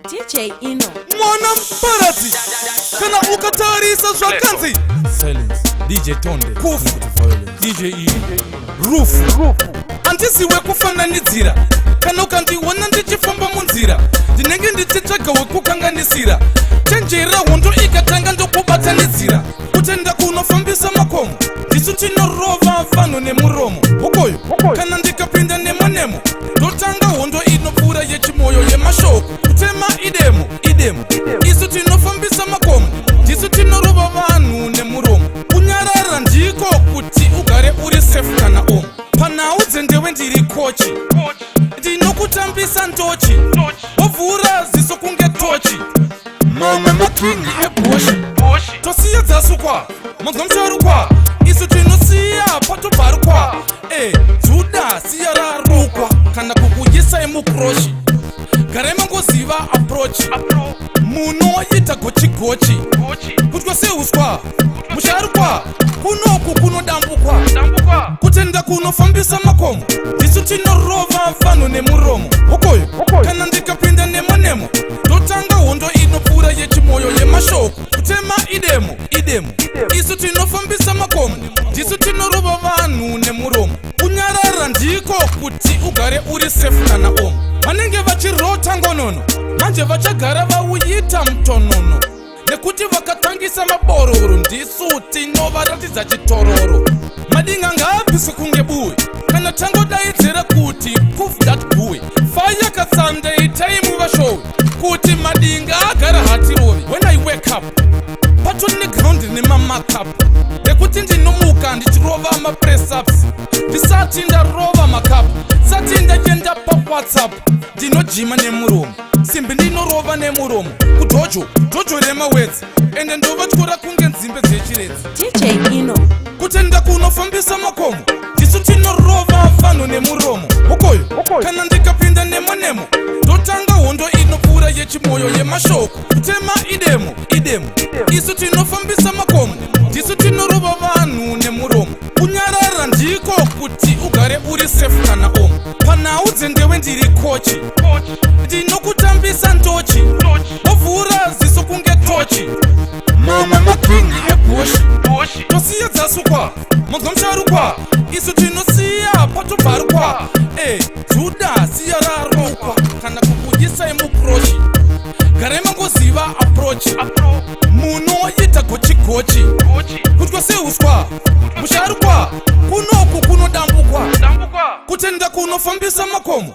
DJ Ino mwana mparadzi kana ukatarisa zvakanzi Silence DJ Tonde Kufu DJ E Rufu Andiziwe kufananidzira kana ukandiona ndichifamba munzira ndinenge ndichitsvaga wekukanganisira chenjera hondo ikatanga ndokubatanidzira kutenda kunofambisa makomo ndisu tinorova vanhu nemuromo ukoyo kana ndikapinda nemo ndotanga hondo inopfuura yechimoyo yemashoko kutema idemo isu tinofambisa makomo ndisu tinorova vanhu nemuromo kunyarara ndiko kuti ugare uri safe kana omo panhau dzendewe ndiri kochi ndinokutambisa ndochi wovhura ziso kunge tochi mamwe makingi ebhoshi tosiya dzasukwa mazomsharukwa isu tinosiya patobharukwa dzuda siya rarukwa kana kukuyisa emukroshi garai mangoziva aprochi munoita gochigochi kutwa seuswa musharukwa kunoku kunodambukwa kutenda kunofambisa makomo ndisu tinorova vanhu nemuromo ukoyo kana ndikapinda nemo ndotanga hondo inopfuura yechimoyo yemashoko kutema idemo isu tinofambisa makomo ndisu tinorova vanhu nemuromo kunyarara ndiko kuti ugare uri safe kana omo vanenge vachirota ngonono manje vachagara vauita mutonono nekuti vakatangisa mabororo ndisu tinovaratidza chitororo madinga ngaabvise kunge buwe kana tangodaidzira kuti proof that buwe fire katsandei taimu vashowe kuti madinga agara hatirovi when I wake up patoni neground nemamakeup nekuti ndinomuka ndichirova mapressups ndisati ndarova makapu sati ndachenda pawhatsapp ndinojima nemuromo simbi ndinorova nemuromo kudojo remawedzi ende ndovatyora kunge nzimbe dzechiredzi DJ Ino kutenda kunofambisa makomo ndisu tinorova vanhu nemuromo ukoyo kana ndikapinda nemo ndotanga hondo inopfuura yechimoyo yemashoko kutema idemo isu tinofambisa makomo ndisu tinorova vanhu nemuromo kunyarara ndiko kuti ugare uri safe kana omo panhau dzendewe ndiri kochi ndinokutambisa ndochi wovhura ziso kunge tochi mamwe makingi ebhoshi tosiya dzasukwa mazomsharukwa isu tinosiya patobharukwa dzuda siya rarukwa kana kukuyisa emukroshi garai mangoziva aprochi munoita gochigochi kutwa seuswa musharukwa kunoku kunodambukwa kutenda kunofambisa makomo